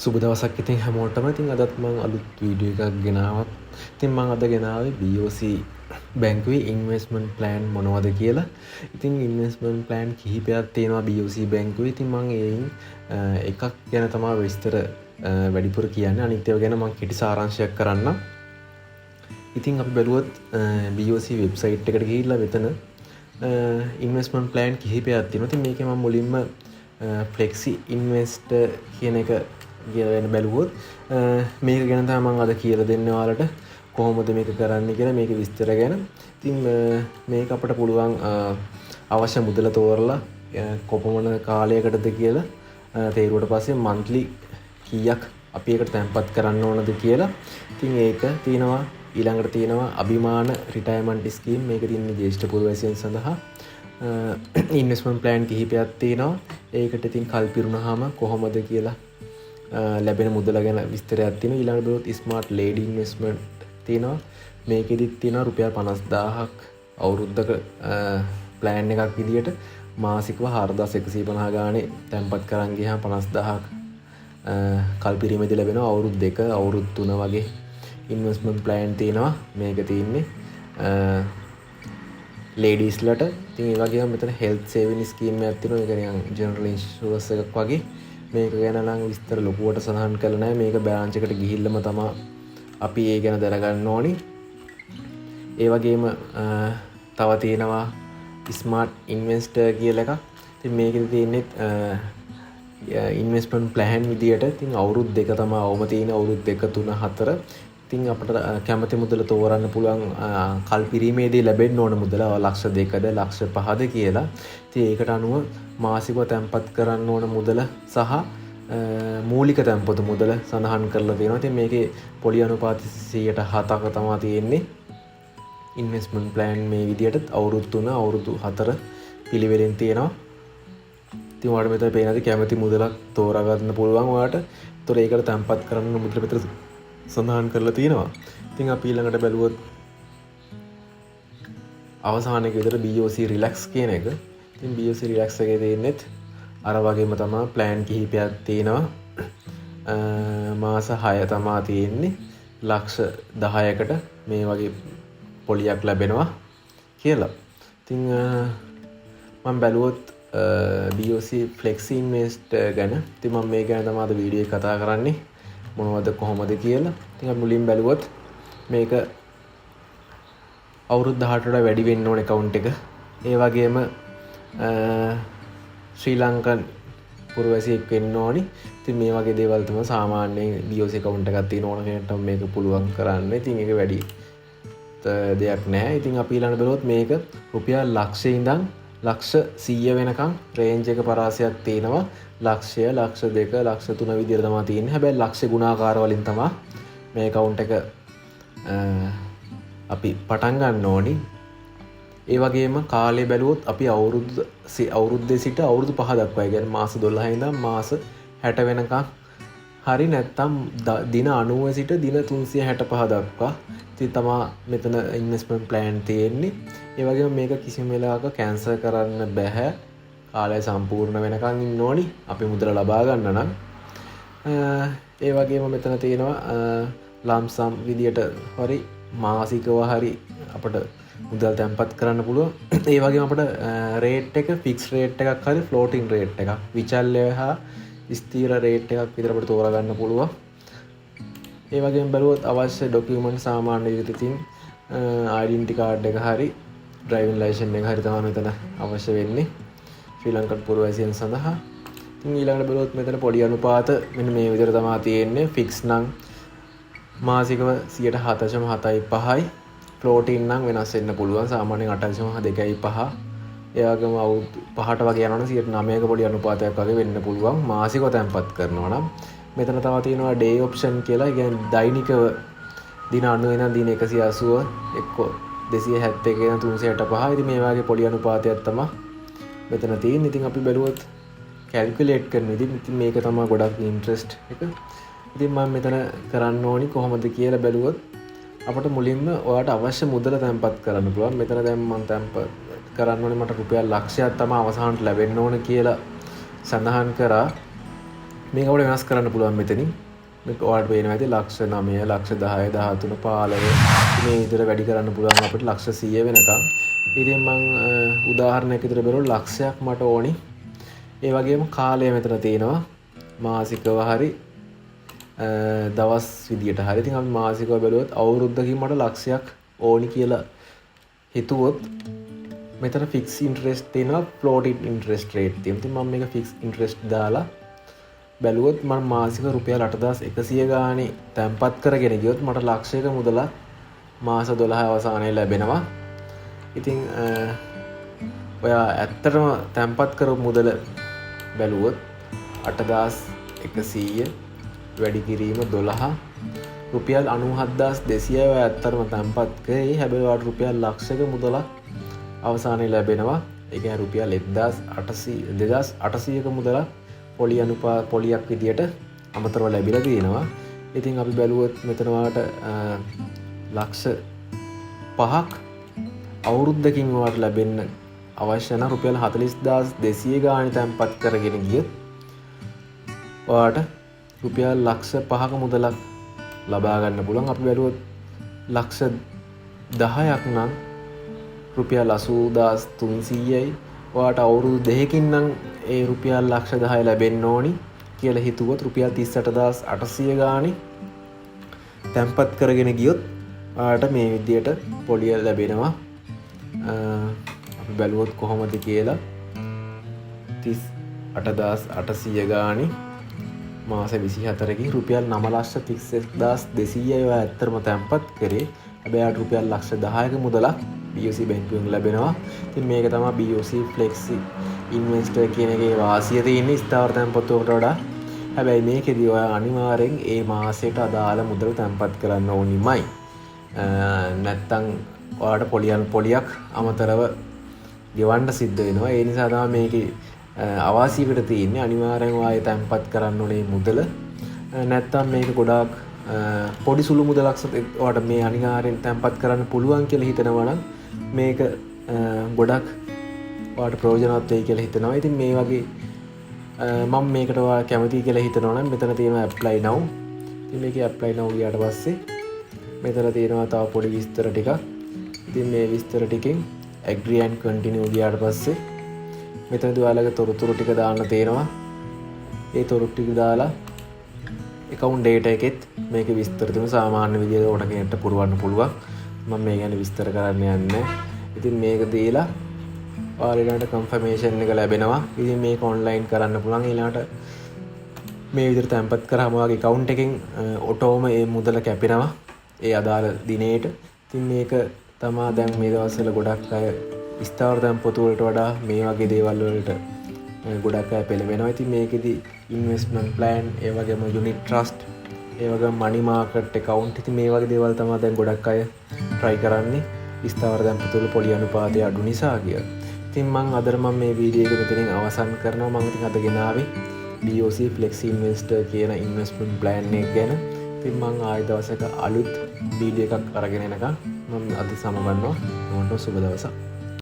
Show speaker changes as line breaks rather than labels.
සුබ දවසක් ඉතින් හැමෝටම. ඉතින් අදත් මම අලුත් වීඩියෝ එකක් ගෙනාවා. ඉතින් මම අද ගෙනාවේ BOC බැංකුවේ ඉන්වෙස්ට්මන්ට් ප්ලෑන් මොනවද කියලා. ඉතින් ඉන්වෙස්ට්මන්ට් ප්ලෑන් කිහිපයක් තියෙනවා BOC බැංකුවේ. ඉතින් මම ඒයින් එකක් ගැන තමයි විස්තර වැඩිපුර කියන්නේ. අනිත් ඒවා ගැන මම කෙටි සාරාංශයක් කරන්නම්. ඉතින් අපි බැලුවොත් BOC වෙබ්සයිට් එකට ගිහිල්ලා මෙතන ඉන්වෙස්ට්මන්ට් ප්ලෑන් කිහිපයක් තියෙනවා. ඉතින් මේකේ මම මුලින්ම ෆ්ලෙක්සි ඉන්වෙස්ටර් කියන එක ගැන බැලුවොත් මේක ගැන තමයි මම අද කියලා දෙන්න ඔයාලට කොහොමද මේක කරන්න කියලා මේක විස්තර ගැන. ඉතින් මේක අපිට පුළුවන් අවශ්‍ය මුදල තෝරලා කොපමණ කාලයකටද කියලා තේරුවට පස්සේ මන්ත්ලි කීයක් අපි ඒකට තැන්පත් කරන්න ඕනද කියලා. ඉතින් ඒක තියෙනවා. ඊළඟට තියෙනවා අභිමාන රිටයර්මන්ට් ස්කීම්. මේක තියෙන්නේ ජ්‍යෙෂ්ඨ පුරවැසියන් සඳහා. ඉන්වෙස්ට්මන්ට් ප්ලෑන් කිහිපයක් තියෙනවා. ඒකට ඉතින් කල් පිරුණාම කොහොමද කියලා ලැබෙන මුදල ගැන විස්තරයක් තියෙනවා. ඊළඟට බලුවොත් ස්මාර්ට් ලේඩි ඉන්වෙස්ට්මන්ට් තියෙනවා. මේකෙදිත් තියෙනවා රුපියල් 50000ක් අවුරුද්දක ප්ලෑන් එකක් විදියට මාසිකව 4150 ගානේ තැන්පත් කරන් ගියාම 50000ක් කල් පිරීමේදී ලැබෙනවා. අවුරුදු 2 අවුරුදු 3 වගේ ඉන්වෙස්ට්මන්ට් ප්ලෑන් තියෙනවා. මේක තියෙන්නේ ලේඩීස්ලට. ඉතින් ඒ වගේම මෙතන හෙල්ත් සේවින් ස්කීම් එකක් තියෙනවා. ඒක නිකන් ජෙනරල් ඉන්ෂුරන්ස් එකක් වගේ. මේක ගැන නම් විස්තර ලොකුවට සඳහන් කරලා නැහැ. මේක බ්‍රාන්ච් එකට ගිහිල්ලාම තමයි අපි ඒ ගැන දැනගන්න ඕනි. ඒ වගේම තව තියෙනවා ස්මාර්ට් ඉන්වෙස්ටර් කියලා එකක්. ඉතින් මේකෙදි තියෙන්නේ ඉන්වෙස්ට්මන්ට් ප්ලෑන් විදියට ඉතින් අවුරුදු 2 තමයි අවම තියෙන. අවුරුදු 2 3 4 ඉතින් අපිට කැමති මුදල තෝරන්න පුළුවන්. කල් පිරීමේදී ලැබෙන්න ඕන මුදල ලක්ෂ 2ද ලක්ෂ 5ද කියලා. ඉතින් ඒකට අනුව මාසිකව තැන්පත් කරන්න ඕන මුදල සහ මූලික තැන්පතු මුදල සඳහන් කරලා තියෙනවා. ඉතින් මේකේ පොලි අනුපාත 107ක තමයි තියෙන්නේ. ඉන්වෙස්ට්මන්ට් ප්ලෑන් මේ විදියට අවුරුදු 3 අවුරුදු 4 පිළිවෙලින් තියෙනවා. ඉතින් ඔයාලට මෙතන පේනවාද කැමති මුදලක් තෝරා ගන්න පුළුවන් ඔයාලට. ඒතොර ඒකට තැන්පත් කරන්න මුදල මෙතන සඳහන් කරලා තියෙනවා. ඉතින් අපි ඊළඟට බැලුවොත් අවසානයේ විතර BOC රිලැක්ස් කියන එක. ඉතින් BOC රිලැක්ස් එකේ තියෙන්නේත් අර වගේම තමයි ප්ලෑන් කිහිපයක් තියෙනවා. මාස 6 තමයි තියෙන්නේ. ලක්ෂ 10කට මේ වගේ පොලියක් ලැබෙනවා කියලා. ඉතින් මම බැලුවොත් BOC ෆ්ලෙක්සි ඉන්වෙස්ට් ගැන. ඉතින් මම මේ ගැන තමයි අද වීඩියෝ එක කතා කරන්නේ. මොනවද කොහොමද කියලා. ඉතින් අපි මුලින් බැලුවොත් මේක අවුරුදු 18ට වැඩි වෙන්න ඕන account එක. ඒ වගේම ශ්‍රී ලංකන් පුරවැසියෙක් වෙන්න ඕනි. ඉතින් මේ වගේ දේවල් තමයි සාමාන්‍යයෙන් BOC account එකක් තියෙන ඕන කෙනෙක්ට මේක පුළුවන් කරන්න. ඉතින් ඒක වැඩි දෙයක් නෑ. ඉතින් අපි ඊළඟ බලුවොත් මේක රුපියල් ලක්ෂේ ඉඳන් ලක්ෂ 100 වෙනකම් රේන්ජ් එක පරාසයක් තියෙනවා. ලක්ෂය, ලක්ෂ 2, ලක්ෂ 3 විදියට තමයි තියෙන්නේ. හැබැයි ලක්ෂ ගුණාකාර වලින් තමයි මේ account එක අපි පටන් ගන්න ඕනි. ඒ වගේම කාලය බැලුවොත් අපි අවුරුද්දේ සිට අවුරුදු 5 දක්වා, ඒ කියන්නේ මාස 12 ඉඳන් මාස 60 වෙනකම් හරි නැත්නම් දින 90 සිට දින 365 දක්වා ඉතින් තමයි මෙතන ඉන්වෙස්ට්මන්ට් ප්ලෑන් තියෙන්නේ. ඒ වගේම මේක කිසිම වෙලාවක කැන්සල් කරන්න බෑ. කාලය සම්පූර්ණ වෙනකන් ඉන්න ඕනි අපි මුදල ලබා ගන්න නම්. ඒ වගේම මෙතන තියෙනවා ලම්සම් විදියට හරි මාසිකව හරි අපිට මුදල් තැන්පත් කරන්න පුළුවන්. ඒ වගේම අපිට රේට් එක ෆික්ස් රේට් එකක් හරි ෆ්ලෝටින් රේට් එකක් විචල්්‍ය හා ස්ථීර රේට් එකක් විතර අපිට තෝරා ගන්න පුළුවන්. ඒ වගේම බැලුවොත් අවශ්‍ය ඩොකියුමන්ට් සාමාන්‍ය විදිහට ඉතින් ඩෙන්ටිටි කාඩ් එක හරි ඩ්‍රයිවිං ලයිසන්ස් එක හරි තමයි මෙතන අවශ්‍ය වෙන්නේ ශ්‍රී ලංකන් පුරවැසියන් සඳහා. ඉතින් ඊළඟට බලුවොත් මෙතන පොඩි අනුපාත මෙන්න මේ විදිහට තමයි තියෙන්නේ. ෆික්ස් නම් මාසිකව 7.75යි. ෆ්ලෝටින් නම් වෙනස් වෙන්න පුළුවන්. සාමාන්‍යයෙන් 8.2.5. ඒ වගේම අවුරුදු 5ට වගේ යනවනම් 9ක පොඩි අනුපාතයක් වගේ වෙන්න පුළුවන් මාසිකව තැන්පත් කරනවා නම්. මෙතන තව තියෙනවා ඩේ ඔප්ෂන් කියලා. ඒ කියන්නේ දෛනිකව දින 90 ඉඳන් දින 180 එක්ක 271 ඉඳන් 365. ඉතින් මේ වගේ පොඩි අනුපාතයක් තමයි මෙතන තියෙන්නේ. ඉතින් අපි බැලුවොත් කැල්කියුලේට් කරන ඉතින් මේක තමයි ගොඩක් ඉන්ට්‍රෙස්ට් එක. ඉතින් මම මෙතන කරන්න ඕනි කොහොමද කියලා බැලුවොත් අපිට මුලින්ම ඔයාලට අවශ්‍ය මුදල තැන්පත් කරන්න පුළුවන්. මෙතන දැන් මම තැන්පත් කරන්න ඕනේ මට රුපියල් ලක්ෂයක් තමයි අවසානට ලැබෙන්න ඕන කියලා සඳහන් කරා. මේක අපිට වෙනස් කරන්න පුළුවන් මෙතනින්. මේක ඔයාලට පේනවා ඇති ලක්ෂ 9 ලක්ෂ 10 13 15 මේ විතර වැඩි කරන්න පුළුවන් අපිට ලක්ෂ 100 වෙනකම්. ඉතින් මම උදාහරණයක් විතර බැලුවොත් ලක්ෂයක් මට ඕනි. ඒ වගේම කාලය මෙතන තියෙනවා මාසිකව හරි දවස් විදියට හරි. ඉතින් අපි මාසිකව බැලුවොත් අවුරුද්දකින් මට ලක්ෂයක් ඕනි කියලා හිතුවොත් මෙතන ෆික්ස් ඉන්ටරෙස්ට් තියෙනවා ෆ්ලෝටින් ඉන්ටරෙස්ට් රේට් තියෙනවා. ඉතින් මම මේක ෆික්ස් ඉන්ටරෙස්ට් දාලා බැලුවොත් මම මාසික රුපියල් 8100 ගානේ තැන්පත් කරගෙන ගියොත් මට ලක්ෂයක මුදලක් මාස 12 අවසානයේ ලැබෙනවා. ඉතින් ඔයා ඇත්තටම තැන්පත් කරපු මුදල බැලුවොත් 8100 වැඩි කිරීම 12 රුපියල් 97200 ඔයා ඇත්තටම තැන්පත් කරේ. හැබැයි ඔයාට රුපියල් ලක්ෂයක මුදලක් අවසානයේ ලැබෙනවා. ඒ කියන්නේ රුපියල් 2800ක මුදලක් පොලියක් විදියට අමතරව ලැබිලා තියෙනවා. ඉතින් අපි බැලුවොත් මෙතන වාට ලක්ෂ 5ක් අවුරුද්දකින් වාට ලැබෙන්න අවශ්‍ය නම් රුපියල් 40200 ගානේ තැන්පත් කරගෙන ගියොත් වාට රුපියල් ලක්ෂ 5ක මුදලක් ලබා ගන්න පුළුවන්. අපි බැලුවොත් ලක්ෂ 10ක් නම් රුපියල් 80300යි. ඔයාට අවුරුදු 2කින් නම් ඒ රුපියල් ලක්ෂ 10 ලැබෙන්න ඕනි කියලා හිතුවොත් රුපියල් 38800 ගානේ තැන්පත් කරගෙන ගියොත් ඔයාට මේ විදියට පොලිය ලැබෙනවා. අපි බැලුවොත් කොහොමද කියලා 38800 ගානේ මාස 24කින් රුපියල් 9,31,200යි ඔයා ඇත්තටම තැන්පත් කරේ. හැබැයි රුපියල් ලක්ෂ 10ක මුදලක් BOC බැංකුවෙන් ලැබෙනවා. ඉතින් මේක තමයි BOC Flexi Investor කියන එකේ වාසිය තියෙන්නේ ස්ථාවර තැන්පතුවකට වඩා. හැබැයි මේකෙදී ඔයා අනිවාර්යෙන් ඒ මාසයට අදාළ මුදල තැන්පත් කරන්න ඕනිමයි. නැත්තම් ඔයාට පොලියක් අමතරව ගෙවන්න සිද්ධ වෙනවා. ඒ නිසා තමයි මේකේ අවාසියකට තියෙන්නේ. අනිවාර්යෙන් ඔයා තැන්පත් කරන්න ඕනේ මුදල. නැත්තම් මේක ගොඩාක් පොඩි සුළු මුදලක් ඔයාට මේ අනිවාර්යෙන් තැන්පත් කරන්න පුළුවන් කියලා හිතනවා නම් මේක ගොඩක් ඔයාට ප්‍රයෝජනවත් වෙයි කියලා හිතනවා. ඉතින් මේ වගේ මම මේකට ඔයා කැමතියි කියලා හිතනවා නම් මෙතන තියෙනවා apply now. ඉතින් මේකේ apply now ගියාට පස්සේ මෙතන තියෙනවා තව පොඩි විස්තර ටිකක්. ඉතින් මේ විස්තර ටිකෙන් agree and continue ගියාට පස්සේ මෙතනදී ඔයාලගේ තොරතුරු ටික දාන්න තියෙනවා. ඒ තොරතුරු ටික දාලා account data එකෙත් මේක විස්තර දෙමු. සාමාන්‍ය විදිහට ඕන කෙනෙක්ට පුරවන්න පුළුවන්. මම මේ ගැන විස්තර කරන්න යන්නේ. ඉතින් මේක දීලා ඔයාලට confirmation එක ලැබෙනවා. ඉතින් මේක online කරන්න පුළුවන්. ඊළඟට මේ විදිහට තැන්පත් කරාම ඔයාගේ account එකෙන් ඔටෝම මේ මුදල කැපෙනවා ඒ අදාළ දිනේට. ඉතින් මේක තමයි දැන් මේ දවස්වල ගොඩක් අය ස්ථාවර තැන්පතු වලට වඩා මේ වගේ දේවල් වලට ගොඩක් අය පෙළඹෙනවා. ඉතින් මේකෙදි investment plan, ඒ වගේම unit trust, ඒ වගේම money market account, ඉතින් මේ වගේ දේවල් තමයි දැන් ගොඩක් අය try කරන්නේ ස්ථාවර තැන්පතු වල පොලි අනුපාතය අඩු නිසා කියලා. ඉතින් මම අද මේ වීඩියෝ එක මෙතනින් අවසන් කරනවා. මම ඉතින් අද ගෙනාවේ BOC Flexi Investor කියන investment plan එක ගැන. ඉතින් මම ආයෙ දවසක අලුත් වීඩියෝ එකක් අරගෙන එනකම් මම අද සමගන්නවා. ඔයාලට සුබ දවසක්.